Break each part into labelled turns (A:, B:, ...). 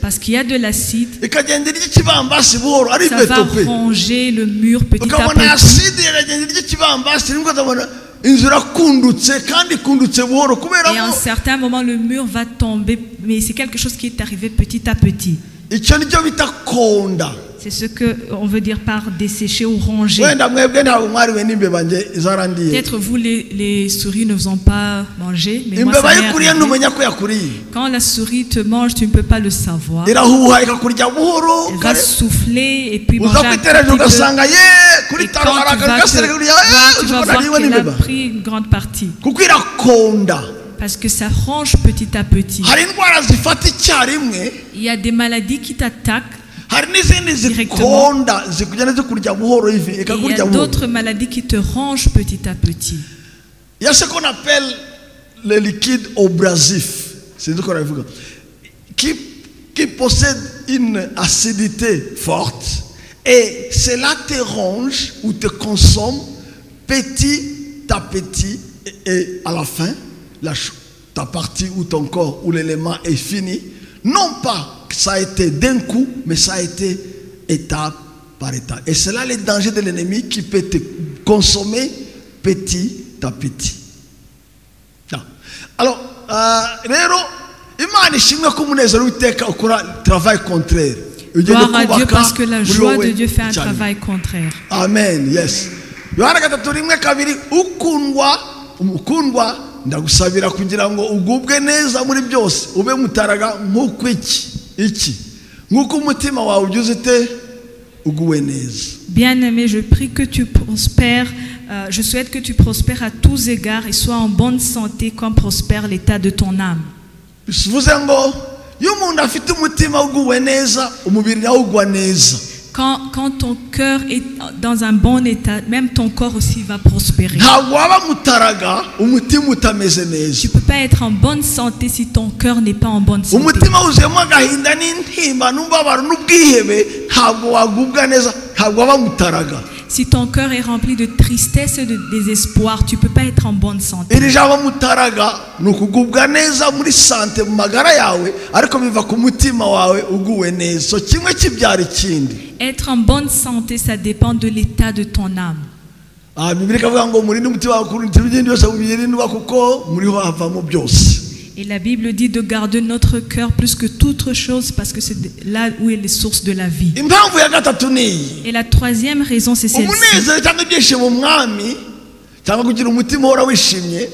A: Parce qu'il y a de l'acide,
B: ikagenda irya ikibambasi buhoro ari
A: ça va
B: beto pe
A: ronger le mur petit à
B: ukabona
A: petit.
B: acide iragenda irya ikibambasi nibwo ukabona inzu irakundutse kandi ikundutse buhoro kubera
A: Et à un certain moment, le mur va tomber, mais c'est quelque chose qui est arrivé petit à petit.
B: icyo nicyo bita konda.
A: C'est ce qu'on veut dire par dessécher ou ronger.
B: wenda mwebwe ntabwo mwariwe n'imbeba nge zarandiye
A: Peut-être vous, les souris ne vous ont pas mangé, mais moi,
B: imbeba
A: ça m'est
B: yikuriye
A: arrivé.
B: ntumenya ko yakuriye
A: Quand la souris te mange, tu ne peux pas le savoir.
B: irahuha ikakurya buhoro
A: Elle va souffler et puis manger
B: uza
A: un
B: kwitereje
A: petit peu.
B: ugasanga ye kuri
A: Et
B: taro
A: quand tu
B: hari
A: vas,
B: akagari kuriya
A: tu vas voir
B: uzabona
A: qu'elle a
B: n'imbeba
A: pris une grande partie.
B: kuko irakonda.
A: Parce que ça ronge petit à petit.
B: hari indwara zifata icyarimwe
A: Il y a des maladies qui t'attaquent.
B: hari n'izindi zikonda zikugenda zikurya buhoro ivi
A: Et il y
B: ikakurya
A: a
B: buhoro.
A: d'autres maladies qui te rongent petit à petit.
B: Il y a ce qu'on appelle le liquide abrasif, c'est ce qu'on a vu, qui possède une acidité forte et cela te ronge ou te consomme petit à petit et à la fin, ta partie ou ton corps ou l'élément est fini. Non pas que ça a été d'un coup, mais ça a été étape par étape. Et c'est là le danger de l'ennemi qui peut te consommer petit à petit. Alors, rero Imana ishimwe ko umunezero w'iteka ukora travail contraire.
A: Gloire à Dieu parce que la joie de Dieu fait un travail contraire.
B: Amen. Yes. Yohana 3:2 ukundwa ndagusabira kugira ngo ugubwe neza muri byose ube mutaraga nk'uko iki nk'uko umutima wawe ugize te uguwe neza.
A: Bien-aimé, je prie que tu prospères. Je souhaite que tu prospères à tous égards et sois en bonne santé comme prospère l'état de ton âme.
B: Bivuze ngo iyo umuntu afite umutima uguwe neza umubiri nawe ugwa neza.
A: Quand ton cœur est dans un bon état, même ton corps aussi va prospérer.
B: ntabwo waba mutaraga umutima utameze neza.
A: Tu ne peux pas être en bonne santé si ton cœur n'est pas en bonne santé.
B: umutima wuzuyemo agahinda n'intimba n'umubabaro n'ubwihebe ntabwo wagubwa neza ntabwo waba mutaraga.
A: Si ton cœur est rempli de tristesse et de désespoir, tu ne peux pas être en bonne santé.
B: iri jambo mutaraga ni ukugubwa neza muri sante mu magara yawe ariko biva ku mutima wawe uguwe neza. So kimwe kibyara ikindi.
A: Être en bonne santé, ça dépend de l'état de ton âme.
B: Bibiliya ikavuga ngo murinde umutima wawe kuruta ibindi byose mubirindwa kuko muriho havamo byose.
A: Et la Bible dit de garder notre cœur plus que toute chose parce que c'est là où est les sources de la vie.
B: impamvu ya gatatu niyi.
A: Et la troisième raison, c'est celle-ci.
B: umunezero cyangwa ibyishimo mu mwami cyangwa kugira umutima uhora wishimye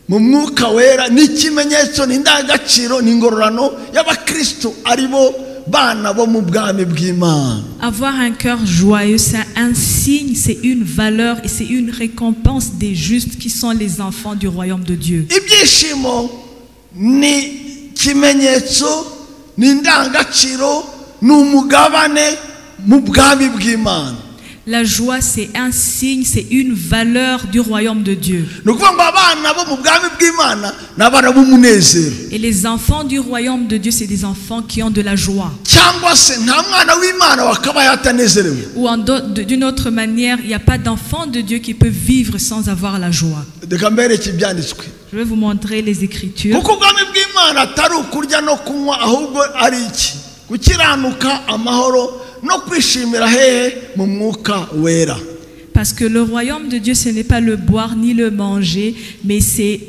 B: mu mwuka wera ni ikimenyetso n'indangagaciro n'ingororano y'abakristo aribo bana bo mu bwami bw'Imana.
A: Avoir un cœur joyeux, c'est un signe, c'est une valeur et c'est une récompense des justes qui sont les enfants du royaume de Dieu.
B: ibyishimo ni kimenyetso n'indangagaciro n'umugabane mu bwami bw'Imana.
A: La joie, c'est un signe, c'est une valeur du royaume de Dieu.
B: ni ukuvuga ngo abana bo mu bwami bw'Imana ni abana b'umunezero.
A: Et les enfants du royaume de Dieu, c'est des enfants qui ont de la joie.
B: cyangwa se nta mwana w'Imana wakabaye atanezerewe.
A: Ou d'une autre manière, il n'y a pas d'enfant de Dieu qui peut vivre sans avoir la joie.
B: reka mbereke ibyanditswe.
A: Je vais vous montrer les Écritures.
B: kuko ubwami bw'Imana atari ukurya no kunywa ahubwo ari iki gukiranuka amahoro no kwishimira hehe mu mwuka wera.
A: Parce que le royaume de Dieu, ce n'est pas le boire ni le manger, mais c'est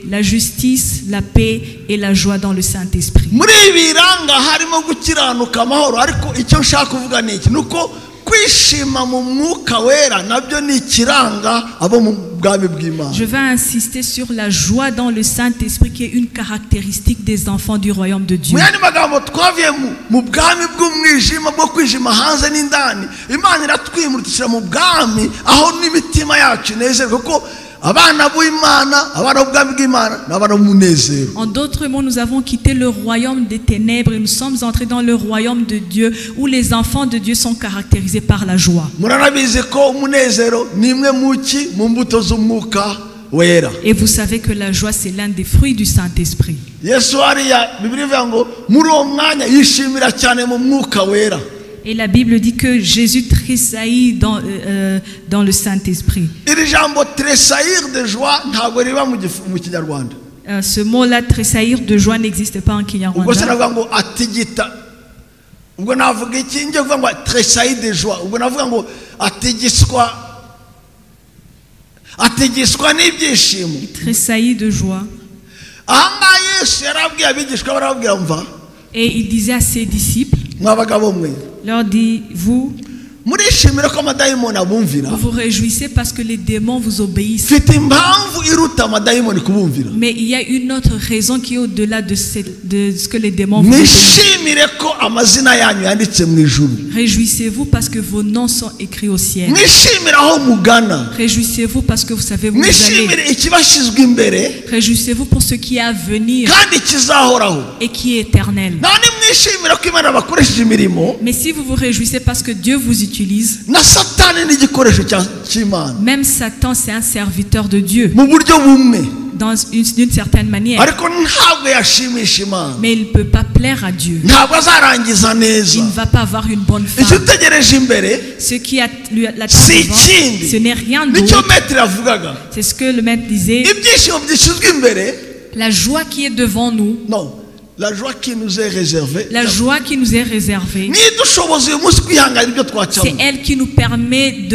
A: la justice, la paix et la joie dans le Saint-Esprit.
B: muri ibi biranga harimo gukiranuka amahoro ariko icyo nshaka kuvuga ni iki nuko kwishima mu mwuka wera nabyo ni ikiranga abo mu bwami bw'Imana.
A: Je vais insister sur la joie dans le Saint-Esprit qui est une caractéristique des enfants du royaume de Dieu.
B: mu yandi magambo twavuye mu bwami bw'umwijima bwo kwijima hanze n'indani Imana iratwimurikira mu bwami aho n'imitima yacu inezerwa kuko abana b'Imana abana b'ubwami bw'Imana n'abana b'umunezero.
A: En d'autres mots, nous avons quitté le royaume des ténèbres et nous sommes entrés dans le royaume de Dieu où les enfants de Dieu sont caractérisés par la joie.
B: muranabizi ko umunezero ni imwe mu mbuto z'umwuka wera.
A: Et vous savez que la joie, c'est l'un des fruits du Saint-Esprit.
B: Yesu hariya Bibiliya ivuga ngo muri uwo mwanya yishimira cyane mu mwuka wera.
A: Et la Bible dit que Jésus tressaillit dans le Saint-Esprit.
B: iri jambo tressaillir de joie ntabwo riba mu kinyarwanda.
A: Ce mot-là, tressaillir de joie, n'existe pas en
B: ubwo se
A: Kinyarwanda.
B: navuga ngo atigita ubwo navuga iki njye kuvuga ngo tressaillir de joie ubwo navuga ngo atigiswa n'ibyishimo.
A: Tressaillir de joie.
B: Ahangaha Yesu yarabwiye abigishwa barababwira mva
A: Et il disait à ses disciples,
B: mwabagabo mwe
A: leur dit, vous
B: murishimira ko amadayimoni abumvira.
A: vous réjouissez parce que les démons vous obéissent.
B: Mfite impamvu iruta amadayimoni kubumvira.
A: Mais il y a une autre raison qui est au-delà de ce que les démons vous obéissent.
B: Mwishimire ko amazina yanyu yanditse mu ijuru.
A: Réjouissez-vous parce que vos noms sont écrits au ciel.
B: Mwishimire aho mugana.
A: Réjouissez-vous parce que vous savez où vous allez.
B: Mwishimire ikibashyizwe imbere
A: Réjouissez-vous pour ce qui est à venir
B: kandi kizahoraho.
A: et qui est éternel.
B: Naho nimwishimira ko Imana bakoresheje imirimo,
A: Mais si vous vous réjouissez parce que Dieu vous utilise,
B: na Satani ni igikoresho cy'Imana
A: même Satan c'est un serviteur de Dieu
B: mu buryo bumwe,
A: d'une certaine manière.
B: ariko ntabwo yashimisha Imana,
A: Mais il ne peut pas plaire à Dieu.
B: ntabwo azarangiza neza.
A: Il ne va pas avoir une bonne
B: icyo
A: fin.
B: utegereje imbere
A: Ce qui l'attend
B: si
A: devant,
B: ikindi,
A: ce n'est rien
B: nicyo
A: d'autre.
B: Metero yavugaga.
A: C'est ce que le maître disait.
B: Ibyishimo byishyizwe imbere,
A: La joie qui est devant nous,
B: non, la joie qui nous est réservée,
A: la joie qui nous est réservée,
B: niyo idushoboza uyu munsi kwihangana ibyo
A: c'est
B: twacamo.
A: elle qui nous permet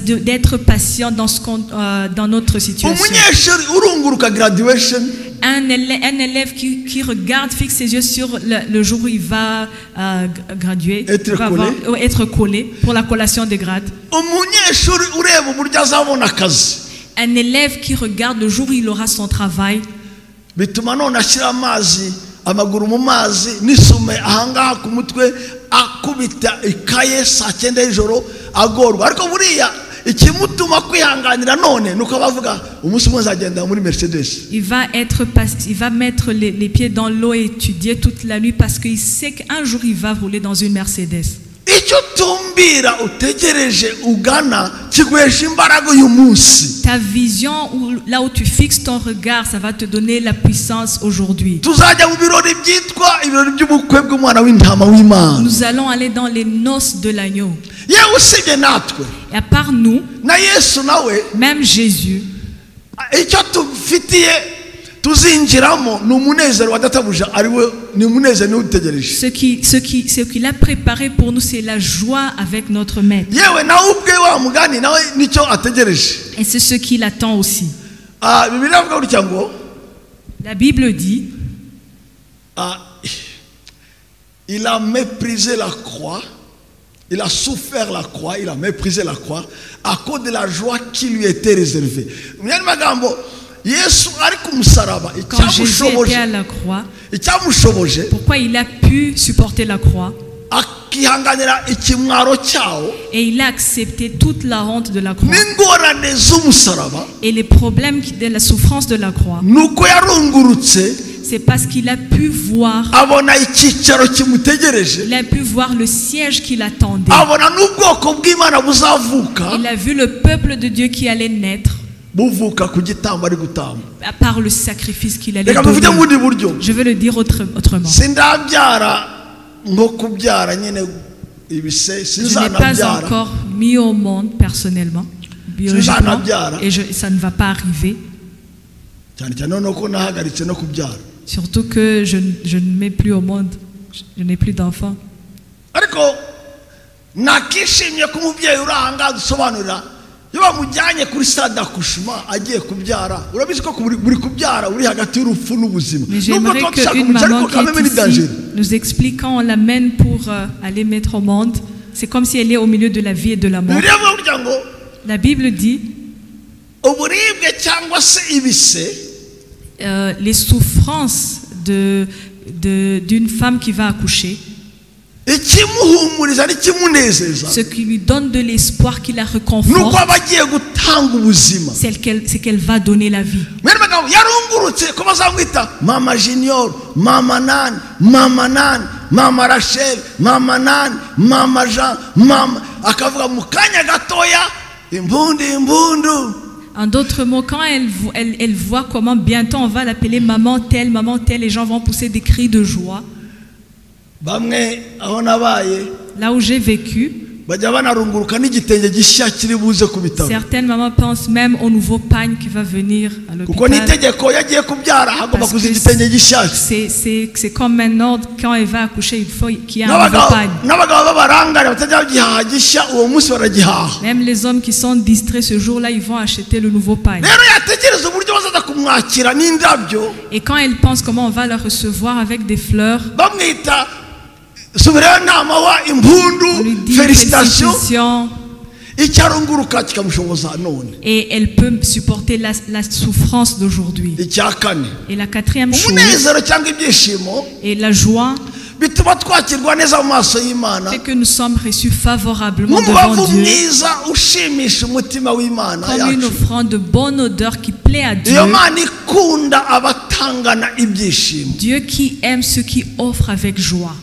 A: d'être patient dans notre situation.
B: Umunyeshuri urunguruka graduation,
A: Un élève qui regarde, fixe ses yeux sur le jour où il va graduer, être collé pour la collation des grades.
B: umunyeshuri ureba uburyo azabona akazi,
A: Un élève qui regarde le jour où il aura son travail,
B: bituma none ashyira amazi amaguru mu mazi n'isume ahangaha ku mutwe akubita ikaye saa 9 y'ijoro agorwa. Ariko buriya ikimutuma kwihanganira none nuko bavuga umunsi umwe azagenda muri Mercedes.
A: il va mettre les pieds dans l'eau et étudier toute la nuit parce qu'il sait qu'un jour il va rouler dans une Mercedes.
B: Icyo tumbira utegereje ugana kiguhesha imbaraga uyu munsi.
A: Ta vision, là où tu fixes ton regard, ça va te donner la puissance aujourd'hui.
B: Tuzajya mu birori byitwa ibirori by'ubukwe bw'umwana w'intama w'Imana.
A: Nous allons aller dans les noces de l'agneau.
B: Yewe usibye natwe
A: Et à part nous,
B: na Yesu nawe,
A: même Jésus,
B: icyo tufitiye tuzinjiramo ni umunezero wa databuja, ariwe ni umunezero utegereje.
A: ce qu'il a préparé pour nous, c'est la joie avec notre maître.
B: Yewe nawe ubwe wa mugani nawe nicyo ategereje.
A: Et c'est ce qu'il attend aussi.
B: Bibiliya ivuga gutya ngo
A: La Bible dit,
B: il a méprisé la croix, il a souffert la croix, il a méprisé la croix à cause de la joie qui lui était réservée. Mwene magambo Yesu ari ku musaraba,
A: quand Jésus était à la croix,
B: icyamushoboje,
A: pourquoi il a pu supporter la croix
B: akihanganira ikimwaro cyawo,
A: et il a accepté toute la honte de la croix
B: n'ingorane z'umusaraba,
A: et les problèmes de la souffrance de la croix,
B: nuko yarungurutse,
A: c'est parce qu'il a pu voir,
B: abona icyicaro kimutegereje,
A: il a pu voir le siège qui l'attendait.
B: abona n'ubwoko bw'Imana buzavuka,
A: Il a vu le peuple de Dieu qui allait naître
B: buvuka ku gitambo ari gutamba.
A: par le sacrifice qu'il allait
B: Reka mbivuge mu bundi
A: donner.
B: buryo,
A: Je vais le dire autrement.
B: sindabyara nko kubyara nyine ibise,
A: Je n'ai pas
B: sinzanabyara,
A: encore mis au monde personnellement, biologiquement, et ça ne va pas arriver.
B: cyane cyane noneho ko nahagaritse no kubyara.
A: Surtout que je ne mets plus au monde, je n'ai plus d'enfants.
B: Ariko nakishimye ko umubyeyi uri ahangaha dusobanurira iyo bamujyanye kuri stade d'accouchement agiye kubyara, urabizi ko buri kubyara uri hagati y'urupfu n'ubuzima.
A: Mais j'aimerais qu'une maman qui est ici nous explique quand on l'amène pour aller mettre au monde, c'est comme si elle est au milieu de la vie et de la mort. La Bible dit,
B: uburibwe cyangwa se ibise,
A: les souffrances d'une femme qui va accoucher,
B: ikimuhumuriza n'ikimunezeza,
A: ce qui lui donne de l'espoir, qui la
B: nuko
A: reconforte,
B: aba agiye gutanga ubuzima.
A: c'est qu'elle va donner la vie.
B: Mwene magambo yarungurutse ko bazamwita mama Junior, mama Nani, mama Nani, mama Rachel, mama Nani, mama Jean, mama, akavuga mu kanya gatoya imbundu.
A: En d'autres mots, quand elle voit comment bientôt on va l'appeler maman telle, les gens vont pousser des cris de joie.
B: Bamwe aho nabaye,
A: Là où j'ai vécu,
B: bajya banarunguruka n'igitenge gishya kiri buze ku bitaro.
A: Certaines mamans pensent même au nouveau pagne qui va venir à
B: kuko
A: l'hôpital.
B: n'itegeko yagiye kubyara hagomba kuza igitenge gishyashya.
A: C'est comme un ordre, quand elle va accoucher, il faut qu'il y ait un nouveau pagne.
B: n'abagabo b'abarangare batajya bagihaha gishya uwo munsi baragihaha.
A: Même les hommes qui sont distraits ce jour-là, ils vont acheter le nouveau pagne.
B: rero yatekereza uburyo bazaza kumwakira n'indabyo.
A: Et quand ils pensent comment on va le recevoir avec des fleurs,
B: bamwita subirayo nama wa
A: on lui
B: impundu
A: dit
B: félicitations.
A: félicitations.
B: icyarunguruka kikamushoboza none.
A: Et elle peut supporter la souffrance d'aujourd'hui.
B: icya kane,
A: Et la quatrième chose,
B: umunezero cyangwa ibyishimo
A: et la joie,
B: bituma twakirwa neza mu maso y'Imana
A: fait que nous sommes reçus favorablement
B: nk'umubavu
A: devant Dieu,
B: mwiza ushimisha umutima w'Imana
A: comme une
B: yacu.
A: offrande de bonne odeur qui plaît à Dieu.
B: iyo Mana ikunda abatangana ibyishimo.
A: Dieu qui aime ceux qui offrent avec joie.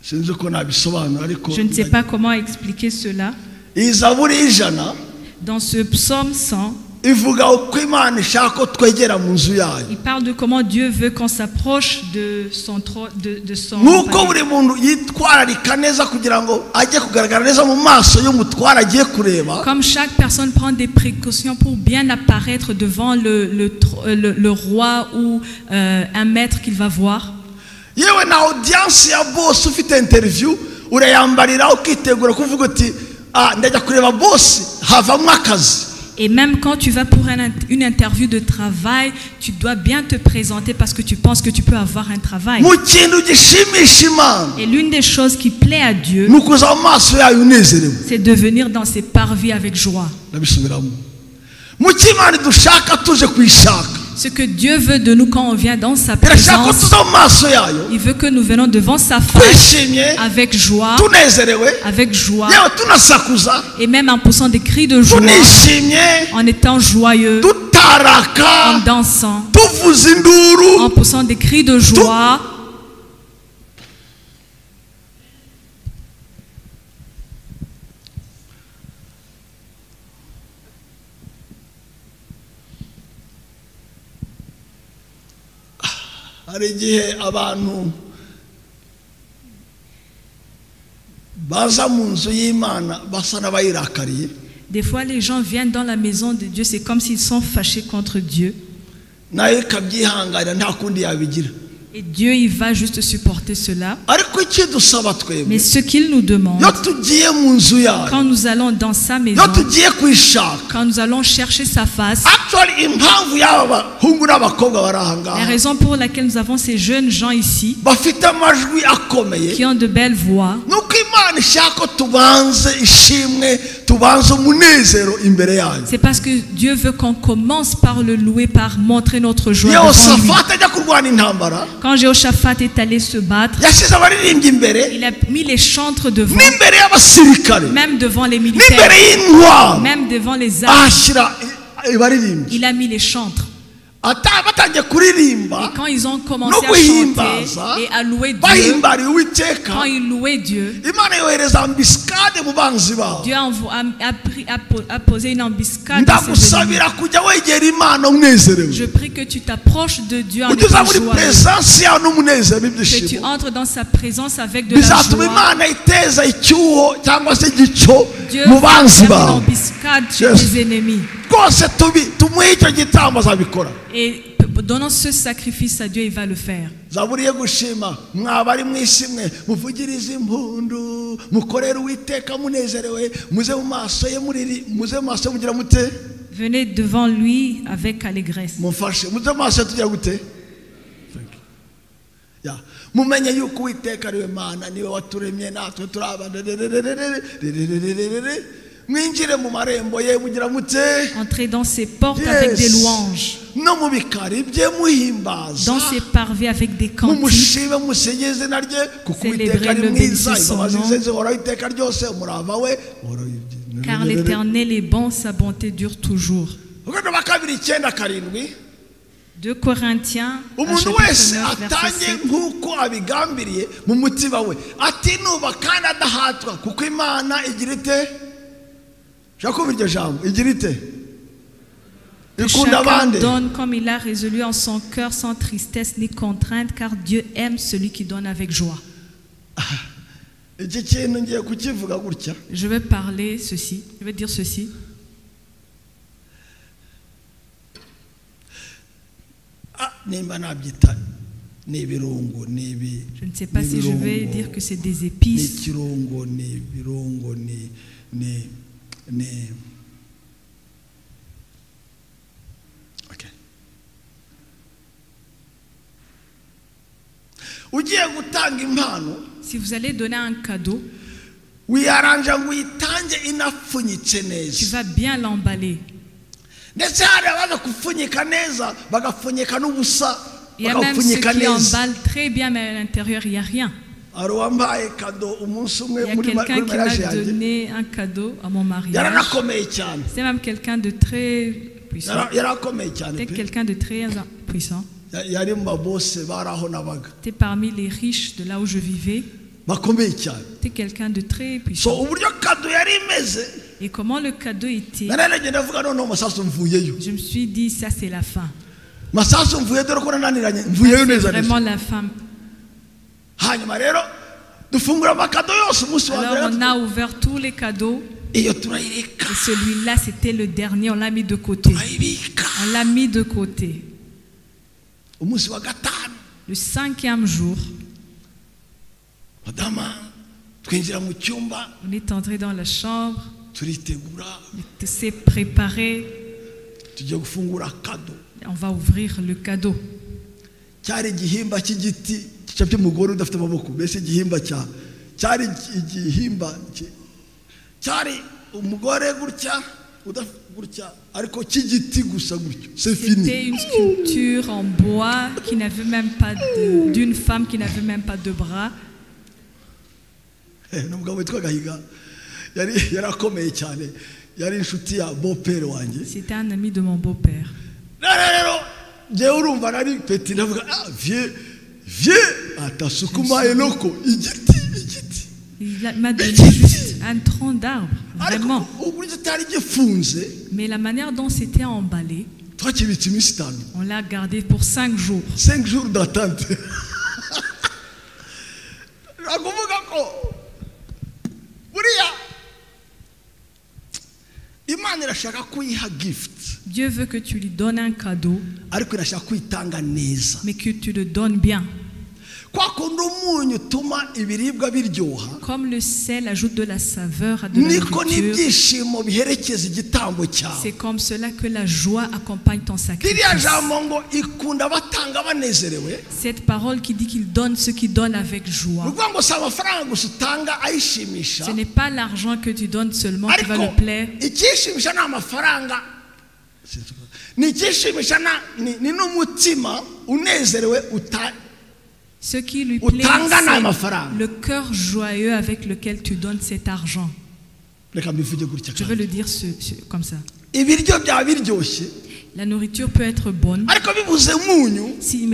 B: sinzi uko nabisobanura ariko
A: Je ne sais pas comment expliquer cela.
B: iyi zaburi y'ijana
A: Dans ce psaume 100,
B: ivuga uko Imana ishaka ko twegera mu nzu yayo.
A: il parle de comment Dieu veut qu'on s'approche de son
B: nk'uko
A: palais.
B: buri muntu yitwararika neza kugira ngo ajye kugaragara neza mu maso y'umutware agiye kureba.
A: Comme chaque personne prend des précautions pour bien apparaître devant le roi ou un maître qu'il va voir.
B: yewe na audience ya boss ufite interview urayambarira ukitegura kuvuga uti ndajya kureba boss havamo akazi.
A: Et même quand tu vas pour une interview de travail, tu dois bien te présenter parce que tu penses que tu peux avoir un travail.
B: mu kintu gishimisha Imana
A: Et l'une des choses qui plaît à Dieu,
B: ni ukuza mu maso yayo unezerewe.
A: c'est de venir dans ses parvis avec joie.
B: ndabisubiramo mu cy'Imana dushaka tuje kuyishaka.
A: Ce que Dieu veut de nous quand on vient dans sa
B: irashaka ko
A: présence,
B: tuza mu maso yayo
A: il veut que nous venons devant sa face
B: twishimye
A: avec joie,
B: tunezerewe
A: yewe
B: tunasakuza
A: et même en poussant des cris de joie,
B: tunishimye
A: en étant joyeux, en
B: tutaraka
A: dansant,
B: tuvuza induru.
A: en poussant des cris de joie.
B: hari igihe abantu baza mu nzu y'Imana basa n'abayirakariye.
A: Des fois, les gens viennent dans la maison de Dieu, c'est comme s'ils sont fâchés contre Dieu.
B: nayo ikabyihanganira nta kundi yabigira.
A: Et Dieu, il va juste supporter cela.
B: ariko icyo dusaba twebwe
A: Mais ce qu'il nous demande,
B: iyo tugiye mu nzu yayo,
A: quand nous allons dans sa
B: iyo
A: maison,
B: tugiye kuyishaka,
A: quand nous allons chercher sa face,
B: actually impamvu y'aba bahungu n'abakobwa bari aha
A: la
B: ngaha
A: raison pour laquelle nous avons ces jeunes gens ici,
B: bafite amajwi akomeye,
A: qui ont de belles voix,
B: nuko Imana ishaka ko tubanze ishimwe, tubanze umunezero imbere yayo.
A: c'est parce que Dieu veut qu'on commence par le louer, par montrer notre joie devant lui.
B: Yehoshafati ajya kurwana intambara,
A: Quand Jéhoshaphat est allé se battre,
B: yashyize abaririmbyi imbere
A: il a mis les chantres devant,
B: n'imbere y'abasirikare
A: même devant les
B: n'imbere
A: militaires,
B: y'intwaro,
A: même devant les armes.
B: ahashyira abaririmbyi.
A: Il a mis les chantres.
B: batangiye kuririmba
A: Et quand ils ont commencé
B: no
A: à chanter
B: guhimbaza,
A: et à louer Dieu,
B: bahimbariye Uwiteka,
A: quand ils louaient Dieu,
B: Imana yohereza ambisikade mu banzi bawe.
A: Dieu a posé une embuscade à ses ennemis.
B: ndagusabira kujya wegera Imana unezerewe,
A: Je prie que tu t'approches de Dieu en
B: ujye uza
A: étant
B: muri
A: joyeux,
B: peresansi yawe n'umunezero
A: que tu
B: n'ibyishimo.
A: entres dans sa présence avec de la
B: bizatuma
A: joie.
B: Imana iteza icyuho cyangwa se igico
A: Dieu
B: mu
A: va
B: banzi
A: faire une
B: bawe.
A: embuscade chez
B: Yes.
A: tes ennemis.
B: rwose tumuhe icyo gitambo azabikora.
A: Et donnant ce sacrifice à Dieu, il va le faire.
B: zaburi yo gushima, mwaba ari mu isi mwe muvugirize impundu, mukorere Uwiteka munezerewe, muze mu maso ye mugira mute.
A: Venez devant lui avec allégresse.
B: mufashe muze mu maso ye tugira gute. mumenye yuko Uwiteka ariwe Mana, niwe waturemye natwe turi abana. mwinjire mu marembo ye mugira mute.
A: Entrez dans ses portes avec des louanges,
B: no mu bikari bye muhimbaza,
A: dans ses parvis avec des cantiques.
B: mumushime musenge izina rye, kuko Uwiteka ari mwiza, imbabazi ze zihoraho iteka ryose, umurava we
A: Car l'Éternel est bon, sa bonté dure toujours.
B: Urwego rwa kabiri 9:7.
A: 2 Corinthiens,
B: umuntu
A: chapitre
B: wese
A: 9, verset
B: atange
A: 7.
B: nk'uko abigambiriye mu mutima we, atinuba kandi adahatwa, kuko Imana igira ite. Jacob iryo jambo igira ite.
A: Que
B: ikunda
A: chacun
B: abandi.
A: donne comme il a résolu en son cœur, sans tristesse ni contrainte, car Dieu aime celui qui donne avec joie.
B: iki kintu ngiye kukivuga gutya.
A: Je vais parler ceci, je vais dire ceci.
B: Nimba nabyita n'ibirungo n'ibi.
A: Je ne sais pas si je vais dire que c'est des épices.
B: N'ikirungo n'ibirungo ni OK. Ugiye gutanga impano.
A: Si vous allez donner un cadeau,
B: wiyaranja ngo uyitange inapfunyitse neza.
A: tu vas bien l'emballer.
B: Ndetse hari abaza kupfunyika neza bagapfunyika n'ubusa.
A: Il y a même ceux qui emballent très bien, mais à l'intérieur, il n'y a rien. Il y a quelqu'un qui m'a donné un cadeau à mon mariage. C'est même quelqu'un de très puissant. C'était quelqu'un de très puissant. C'était parmi les riches de là où je vivais. C'était quelqu'un de très puissant. Et comment le cadeau était, je me suis dit, ça c'est la fin. C'est vraiment la fin. Alors on a ouvert tous les cadeaux. Et celui-là c'était le dernier, on l'a mis de côté. On l'a mis de côté. Le 5e jour, on est entré dans la chambre. On s'est préparé. On va ouvrir le cadeau. C'était une sculpture en bois qui n'avait même pas d'une femme qui n'avait même pas de bras. C'était un ami de mon beau-père. Il m'a donné juste un tronc d'arbre, vraiment. Mais la manière dont c'était emballé, on l'a gardé pour 5 jours.
B: 5 jours d'attente.
A: Dieu veut que tu lui donnes un cadeau, mais que tu le donnes bien. Comme le sel ajoute de la saveur à de la nourriture, c'est comme cela que la joie accompagne ton sacrifice. Cette parole qui dit qu'il donne ce qu'il donne avec joie. Ce n'est pas l'argent que tu donnes seulement qui va le plaire. Ce qui lui plaît, c'est le cœur joyeux avec lequel tu donnes cet argent. Je veux le dire comme ça. La nourriture peut être bonne, mais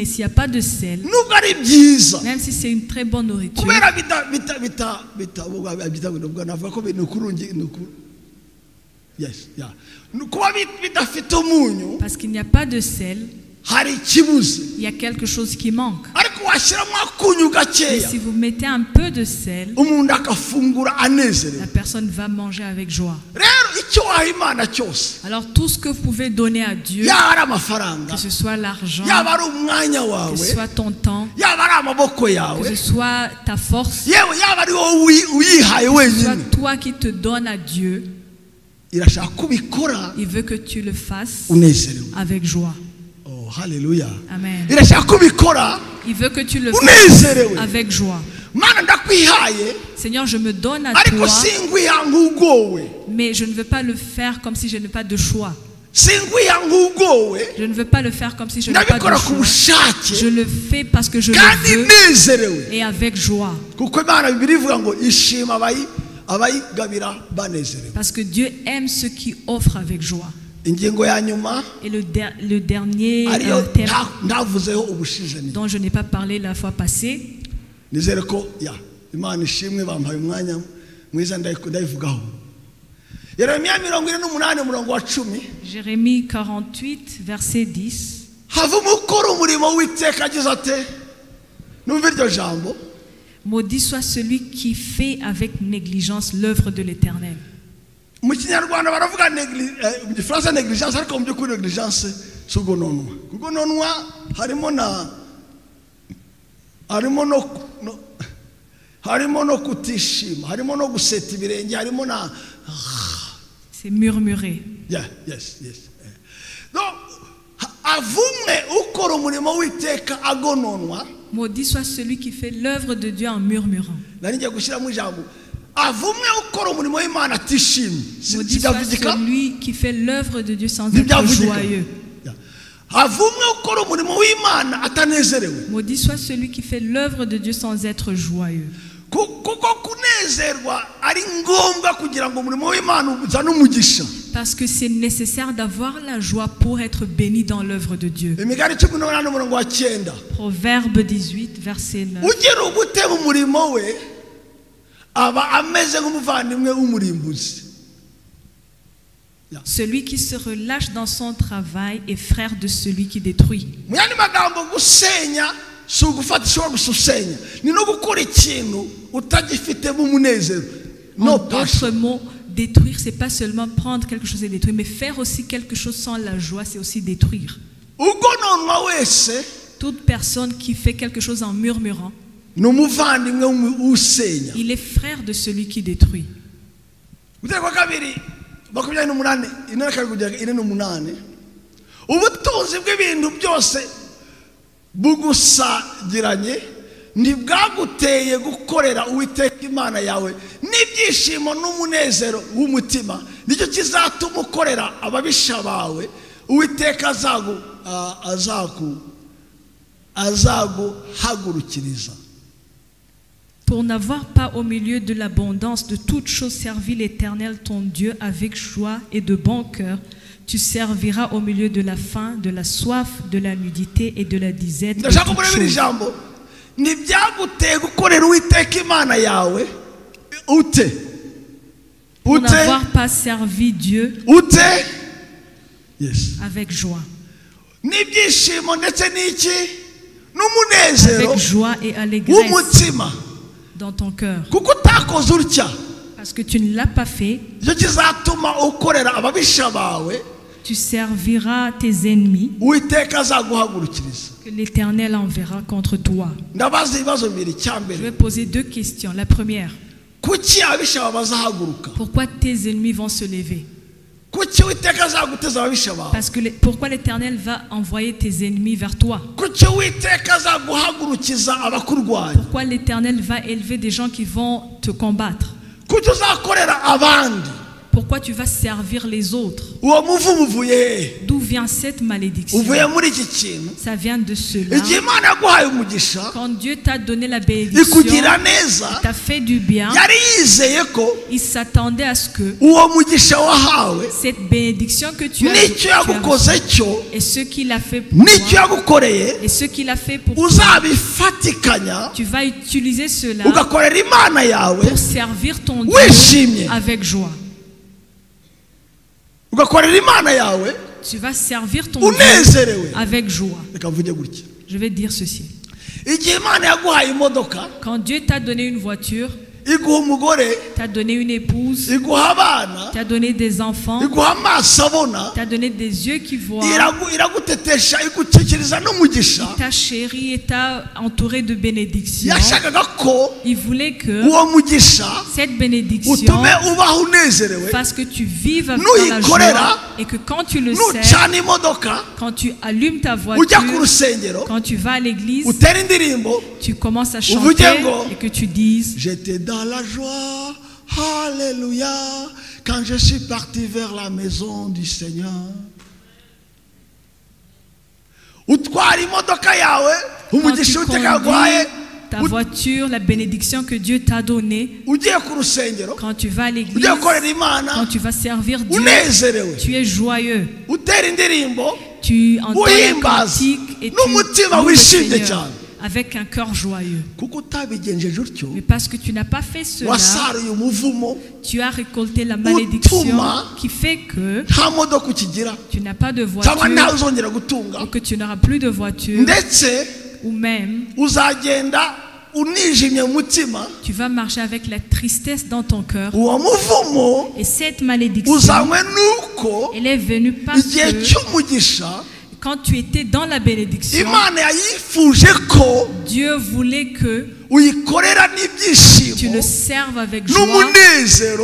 A: s'il n'y a pas de sel, même si c'est une très bonne nourriture, parce qu'il n'y a pas de sel, il y a quelque chose qui manque. Mais si vous mettez un peu de sel, la personne va manger avec joie. Alors tout ce que vous pouvez donner à Dieu, que ce soit l'argent, que ce soit ton temps, que ce soit ta force, que ce soit toi qui te donnes à Dieu, il veut que tu le fasses avec joie.
B: Alléluia.
A: Amen. Il veut que tu le fasses avec joie. Seigneur, je me donne à toi, mais je ne veux pas le faire comme si je n'ai pas de choix. Je ne veux pas le faire comme si je n'ai pas de choix. Je le fais parce que je le veux et avec joie. Parce que Dieu aime ceux qui offrent avec joie. Et le dernier terme dont je n'ai pas parlé la fois passée, Jérémie 48, verset 10. Maudit soit celui qui fait avec négligence l'œuvre de l'Éternel.
B: Mu Kinyarwanda baravuga mu Gifaransa négligence ariko mu by'ukuri négligence sugononwa. Kugononwa harimo no kutishima, harimo no guseta ibirenge, harimo na
A: c'est murmurer.
B: Yeah, yes. Donc avumwe ukora umurimo w'Iteka agononwa.
A: Maudit soit celui qui fait l'œuvre de Dieu en murmurant.
B: Nari ngiye gushyiramo ijambo avumwe ukora umurimo w'Imana atishimye.
A: Maudit soit celui qui fait l'œuvre de Dieu sans être joyeux.
B: Avumwe ukora umurimo w'Imana atanezerewe.
A: Maudit soit celui qui fait l'œuvre de Dieu sans être joyeux. Parce que c'est nécessaire d'avoir la joie pour être béni dans l'œuvre de Dieu. Proverbe 18, verset 9. Celui qui se relâche dans son travail est frère de celui qui détruit. En d'autres mots, détruire, c'est pas seulement prendre quelque chose et détruire, mais faire aussi quelque chose sans la joie, c'est aussi détruire. Toute personne qui fait quelque chose en murmurant, il est frère de celui qui détruit.
B: bugusagiranye ntibwaguteye gukorera Uwiteka Imana yawe n'ibyishimo n'umunezero w'umutima nicyo kizatuma ukorera ababisha bawe Uwiteka azaguhagurukiriza.
A: Pour n'avoir pas au milieu de l'abondance de toutes choses servi l'Éternel ton Dieu avec joie et de bon cœur, tu serviras au milieu de la faim, de la soif, de la nudité et de la disette. Pour n'avoir pas servi Dieu avec joie. Avec joie et allégresse dans ton cœur. Parce que tu ne l'as pas fait, tu serviras tes ennemis que l'Éternel enverra contre toi. Je vais poser deux questions. La première, pourquoi tes ennemis vont se lever? Parce que pourquoi l'Éternel va envoyer tes ennemis vers toi? Pourquoi l'Éternel va élever des gens qui vont te combattre? Pourquoi tu vas servir les autres? D'où vient cette malédiction? Ça vient de cela. Quand Dieu t'a donné la bénédiction, il t'a fait du bien, il s'attendait à ce que cette bénédiction que tu as reçue, et ce qu'il a fait pour toi, et ce qu'il a fait pour toi, tu vas utiliser cela pour servir ton Dieu avec joie. Tu vas servir ton Dieu avec joie. Je vais dire ceci. Quand Dieu t'a donné une voiture, t'a donné une épouse, t'a donné des enfants, t'a donné des yeux qui voient, il t'a chéri et t'a entouré de bénédictions. Il voulait que cette bénédiction fasse que tu vives dans la joie et que quand tu le sais, quand tu allumes ta voiture, quand tu vas à l'église, tu commences à chanter et que tu dises:
B: j'étais dans la joie, alléluia, quand je suis parti vers la maison du Seigneur.
A: Quand tu conduis ta voiture, la bénédiction que Dieu t'a donnée, quand tu vas à l'église, quand tu vas servir Dieu, tu es joyeux, tu entends les cantiques et tu loues le Seigneur avec un cœur joyeux. Mais parce que tu n'as pas fait cela, tu as récolté la malédiction qui fait que tu n'as pas de voiture, ou que tu n'auras plus de voiture, ou même tu vas marcher avec la tristesse dans ton cœur. Et cette malédiction, elle est venue parce que quand tu étais dans la bénédiction, Dieu voulait que tu le serves avec joie,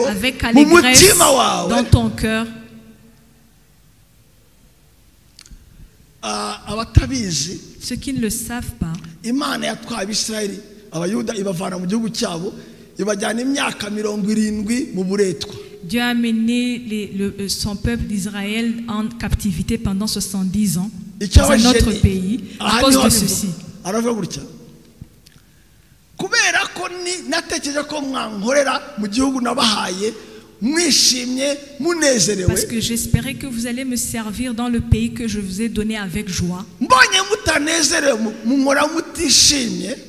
A: avec allégresse dans ton cœur. Ceux qui ne le savent pas, Dieu a amené son peuple d'Israël en captivité pendant 70 ans dans un autre pays à cause de ceci. Parce que j'espérais que vous allez me servir dans le pays que je vous ai donné avec joie.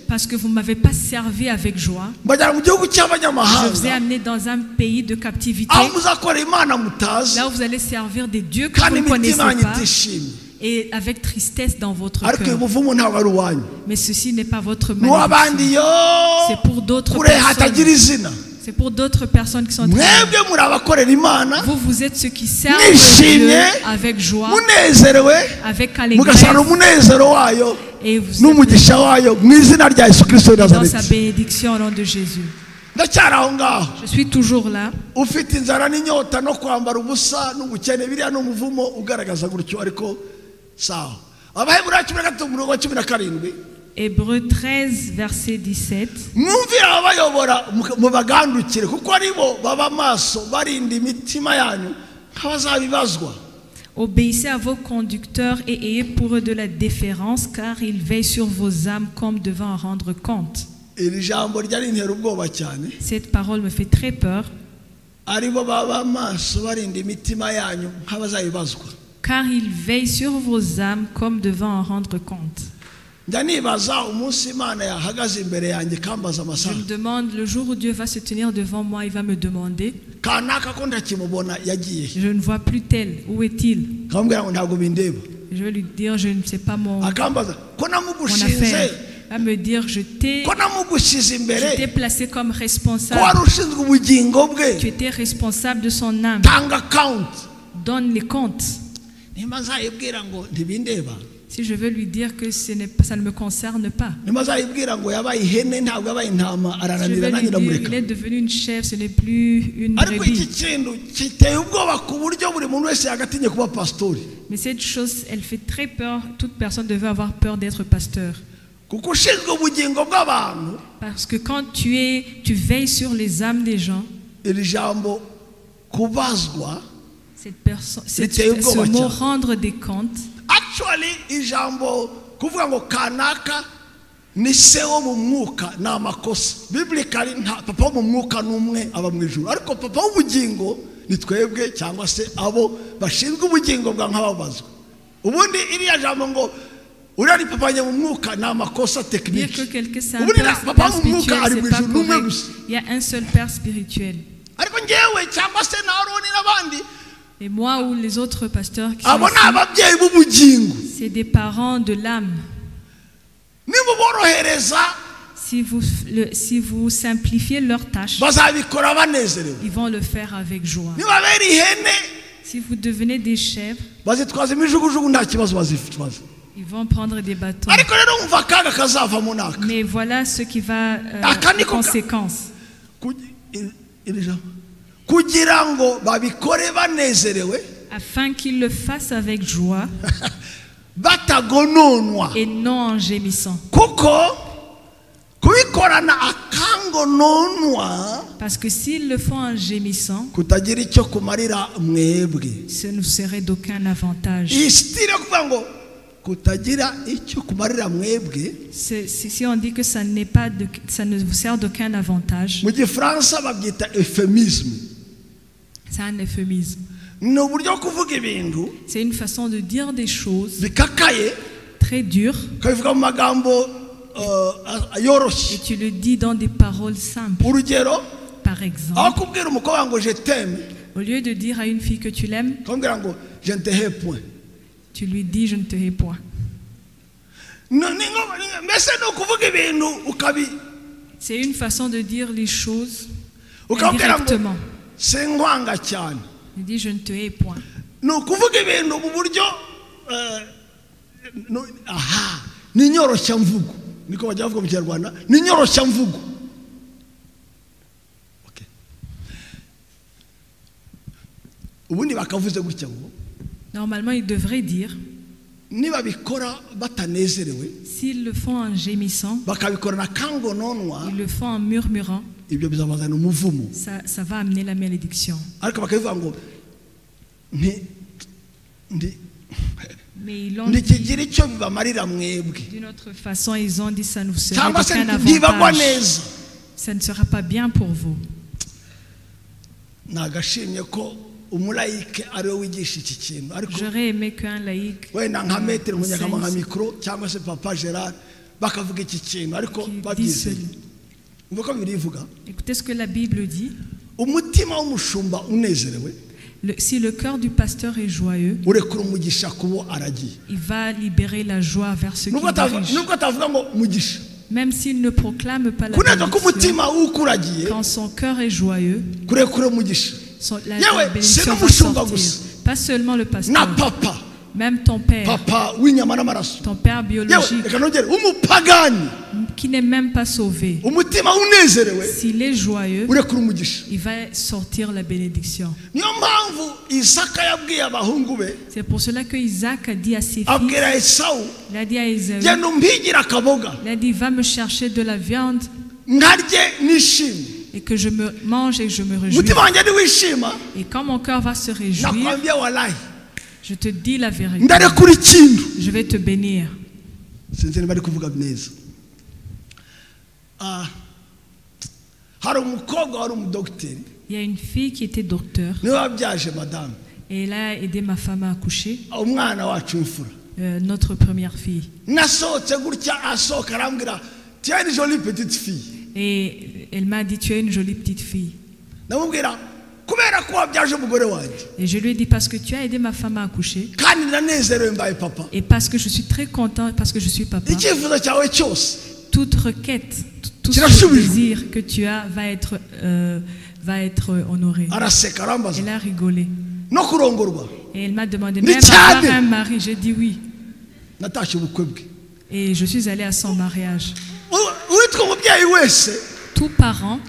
A: Parce que vous ne m'avez pas servi avec joie. Je vous ai amené dans un pays de captivité. Là où vous allez servir des dieux que vous ne connaissez pas. Et avec tristesse dans votre cœur. Mais ceci n'est pas votre malédiction. C'est pour d'autres personnes. C'est pour d'autres personnes qui sont très bien. Vous êtes ceux qui servent Dieu avec joie, avec allégresse. Et vous êtes dans sa bénédiction au nom de Jésus. Je suis toujours là. Hébreux 13, verset 17. Obéissez à vos conducteurs et ayez pour eux de la déférence, car ils veillent sur vos âmes comme devant en rendre compte. Cette parole me fait très peur. Car ils veillent sur vos âmes comme devant en rendre compte. Je me demande le jour où Dieu va se tenir devant moi, il va me demander. Je ne vois plus tel. Où est-il? Je vais lui dire, je ne sais pas mon affaire. Il va me dire, je t'ai placé comme responsable. Tu étais responsable de son âme. Donne les comptes. Si je veux lui dire que ça ne me concerne pas. Je vais lui dire, il est devenu une chèvre, ce n'est plus une brebis. Mais cette chose, elle fait très peur. Toute personne devait avoir peur d'être pasteur. Parce que quand tu veilles sur les âmes des gens, ce mot rendre des comptes,
B: actually ijambo kuvuga ngo kanaka ni se wo mu mwuka na makosa biblically papa wo mu mwuka numwe aba mu ijuru ariko papa w'ubugingo ni twebwe cyangwa se abo bashinzwe ubugingo bwa nk'ababazwa ubundi iriya jambo ngo urari papa mu mwuka na makosa technique ubundi papa mu mwuka ari mu ijuru numwe gusa.
A: Il y a un seul père spirituel.
B: ariko ngewe cyangwa se na Aroni n'abandi.
A: Et moi ou les autres pasteurs qui sont ici, c'est des parents de l'âme. Si vous simplifiez leurs tâches, ils vont le faire avec joie. Si vous devenez des chèvres, ils vont prendre des bâtons. Mais voilà ce qui va les conséquences. Afin qu'ils le fassent avec joie et non en gémissant. Parce que s'ils le font en gémissant, ce ne serait d'aucun avantage. Si on dit que ça ne vous sert d'aucun avantage, c'est un euphémisme. C'est une façon de dire des choses très dures et tu le dis dans des paroles simples. Par exemple, au lieu de dire à une fille que tu l'aimes, tu lui dis je ne te hais point. C'est une façon de dire les choses indirectement. Il dit je ne te hais point. Normalement, il devrait dire, s'ils le font en gémissant, ils le font en murmurant, ça va amener la malédiction. Mais ils l'ont dit d'une autre façon, ils ont dit ça nous sera aucun avantage. Ça ne sera pas bien pour vous. J'aurais aimé qu'un laïc écoutez ce que la Bible dit. Si le cœur du pasteur est joyeux, il va libérer la joie vers ceux qui dirigent. Même s'il ne proclame pas la bénédiction, quand son cœur est joyeux, la bénédiction va sortir. Pas seulement le pasteur, même ton père biologique, qui n'est même pas sauvé. S'il est joyeux, il va sortir la bénédiction. C'est pour cela que Isaac a dit à ses fils, il a dit à Ésaü, il a dit va me chercher de la viande et que je me mange et que je me réjouis. Et quand mon cœur va se réjouir, je te dis la vérité, je vais te bénir. Il y a une fille qui était docteur et elle a aidé ma femme à accoucher, notre première fille. Et elle m'a dit tu es une jolie petite fille. Et je lui ai dit parce que tu as aidé ma femme à accoucher et parce que je suis très content, parce que je suis papa, toute requête, tout ce désir que tu as va être honoré. Elle a rigolé et elle m'a demandé même avoir un mari. J'ai dit oui et je suis allée à son mariage. Tout parent,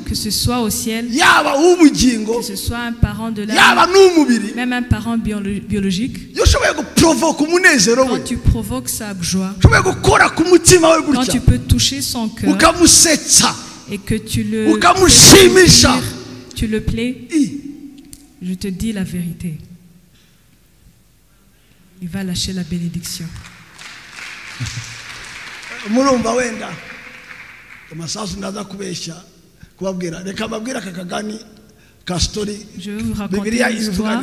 A: que ce soit au ciel, que ce soit un parent de la vie, même un parent biologique, quand tu provoques sa joie, quand tu peux toucher son cœur et que tu le plais, je te dis la vérité, il va lâcher la bénédiction. Je vais vous raconter une histoire.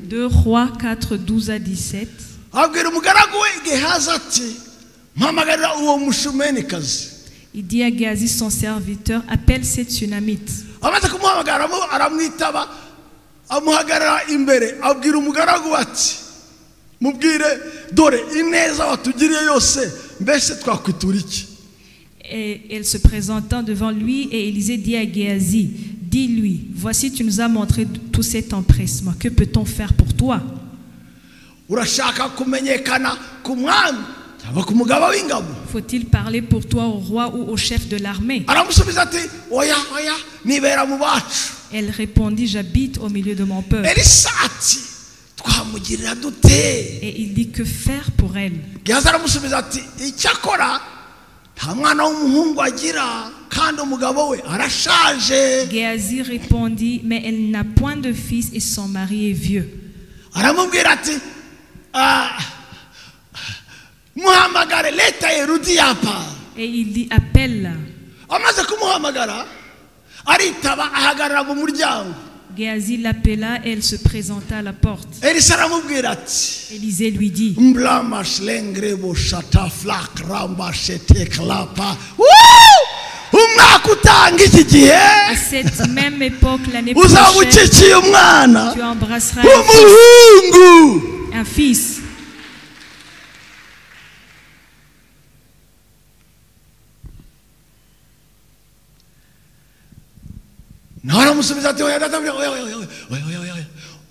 A: 2 Rois 4, 12 à 17. Il dit à Géasi son serviteur, appelle cette Tsunamite. Et elle se présentant devant lui, et Élisée dit à Géasi, dis-lui, voici tu nous as montré tout cet empressement, que peut-on faire pour toi? Faut-il parler pour toi au roi ou au chef de l'armée? Elle répondit, j'habite au milieu de mon peuple. Et il dit, que faire pour elle? Géasi répondit, mais elle n'a point de fils et son mari est vieux. Et il dit, appelle-la. Géasi l'appela et elle se présenta à la porte. Élisée lui dit, à cette même époque, l'année prochaine, tu embrasseras un fils.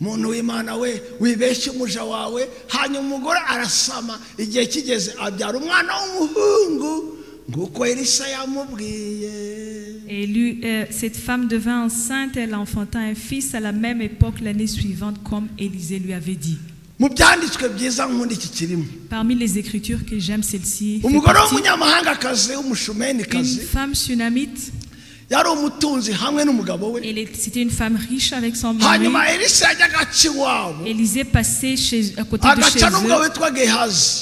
B: umuntu w'Imana we wibeshye umuja wawe hanyuma umugore arasama igihe kigeze abyara umwana w'umuhungu nguko Elisa yamubwiye.
A: Et lui, cette femme devint enceinte, elle enfanta un fils à la même époque l'année suivante comme Élisée lui avait dit.
B: Mu byanditswe byiza nk'undi iki kirimo.
A: Parmi les écritures que j'aime, celle-ci.
B: Umugore w'umunyamahangakazi w'umushumenikazi.
A: Une femme sunamite.
B: C'était
A: une femme riche avec son mari. Élisée passait à côté de chez eux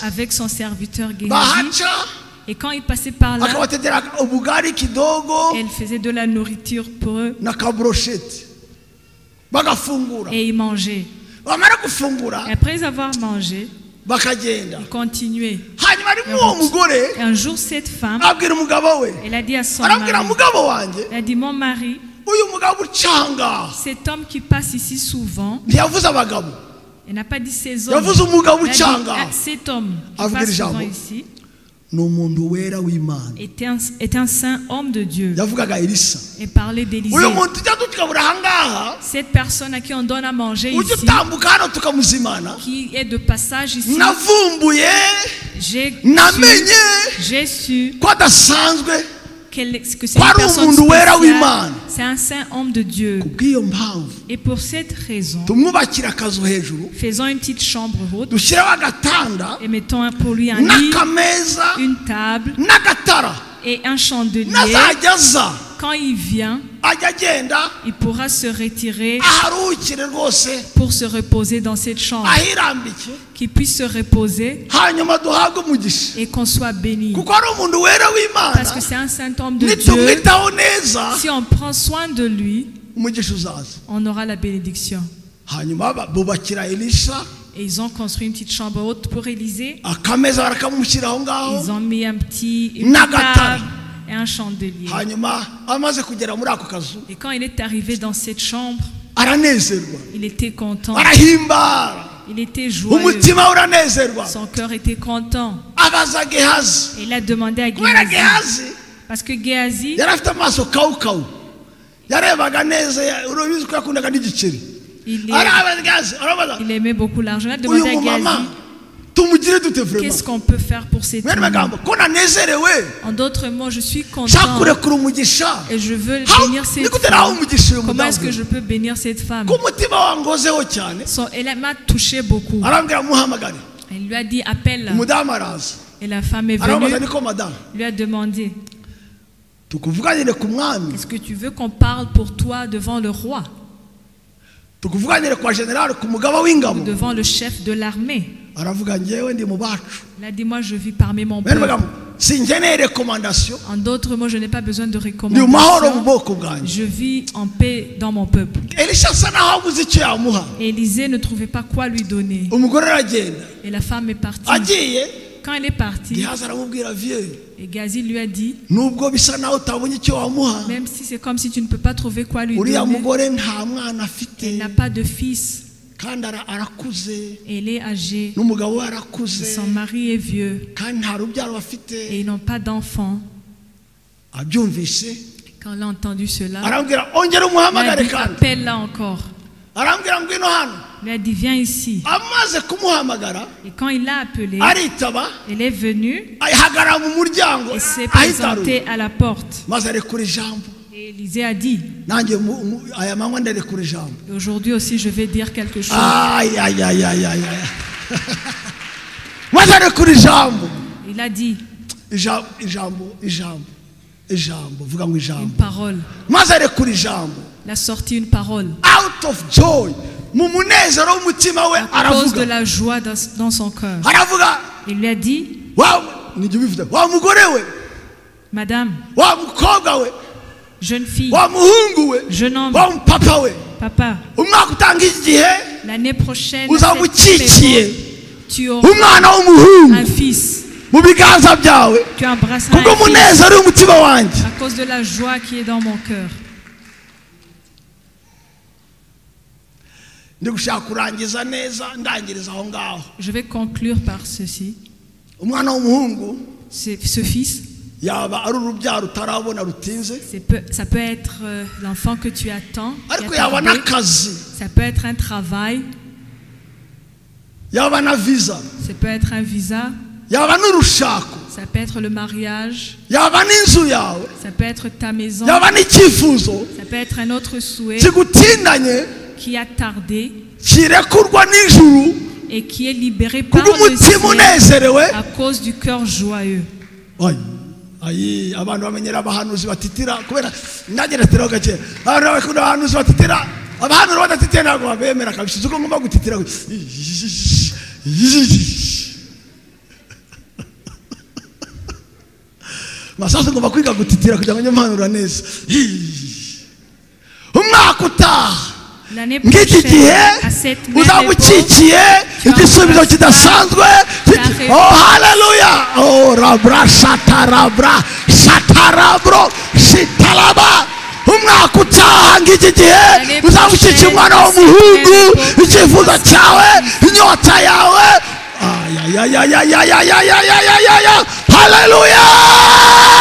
A: avec son serviteur Géhazi. Et quand il passait par là, elle faisait de la nourriture pour eux. Et ils mangeaient. Et après avoir mangé, il continuait. Et un jour, cette femme, elle a dit à son mari, elle a dit, mon mari, cet homme qui passe ici souvent, elle n'a pas dit ces hommes, elle a dit, cet homme qui passe souvent ici, était un saint homme de Dieu. Et parlait d'Élisée. Cette personne à qui on donne à manger ici, qui est de passage ici, j'ai su que c'est une personne spéciale. C'est un saint homme de Dieu. Et pour cette raison, faisons une petite chambre haute et mettons pour lui un lit, une table et un chandelier. Quand il vient, il pourra se retirer pour se reposer dans cette chambre, qu'il puisse se reposer et qu'on soit béni. Parce que c'est un saint homme de Dieu. Si on prend soin de lui, on aura la bénédiction. Et ils ont construit une petite chambre haute pour Élisée. Ils ont mis une table et un chandelier. Et quand il est arrivé dans cette chambre, il était content. Il était joyeux. Son cœur était content. Et il a demandé à Géhazi. Parce que Géhazi, il aimait beaucoup l'argent. Il a demandé à Géhazi, qu'est-ce qu'on peut faire pour cet homme? En d'autres mots, je suis content et je veux bénir cette femme. Comment est-ce que je peux bénir cette femme? Elle m'a touché beaucoup. Elle lui a dit, appelle-la. Et la femme est venue, lui a demandé, est-ce que tu veux qu'on parle pour toi devant le roi? Ou devant le chef de l'armée? Il a dit, moi je vis parmi mon peuple. En d'autres mots, je n'ai pas besoin de recommandation. Je vis en paix dans mon peuple. Élisée ne trouvait pas quoi lui donner. Et la femme est partie. Quand elle est partie, et Géhazi lui a dit, même si c'est comme si tu ne peux pas trouver quoi lui donner, elle n'a pas de fils. Elle est âgée. Son mari est vieux. Et ils n'ont pas d'enfant. Quand elle a entendu cela, elle a dit, appelle-la encore. Il a dit, viens ici. Et quand il l'a appelée, elle est venue et s'est présentée à la porte. Et Élisée a dit, aujourd'hui aussi je vais dire quelque chose. Il a dit une parole. Il a sorti une parole.
B: Out of joy.
A: À cause de la joie dans son cœur. Il lui a dit, madame, jeune fille, jeune homme, papa, l'année prochaine, tu auras un fils. Tu embrasseras un fils à cause de la joie qui est dans mon cœur. Je vais conclure par ceci. Ce fils, ça peut être l'enfant que tu attends, ça peut être un travail, ça peut être un visa, ça peut être le mariage, ça peut être ta maison, ça peut être un autre souhait qui a tardé et qui est libéré par le ciel à cause du cœur joyeux. L'année prochaine, à cette même époque,
B: oh hallelujah, oh rabra shatarabra shatarabro shitalaba. Umwaka utaha ngiki gihe uzagushikira umwana w'umuhungu icyifuzo cyawe inyota yawe. Hallelujah.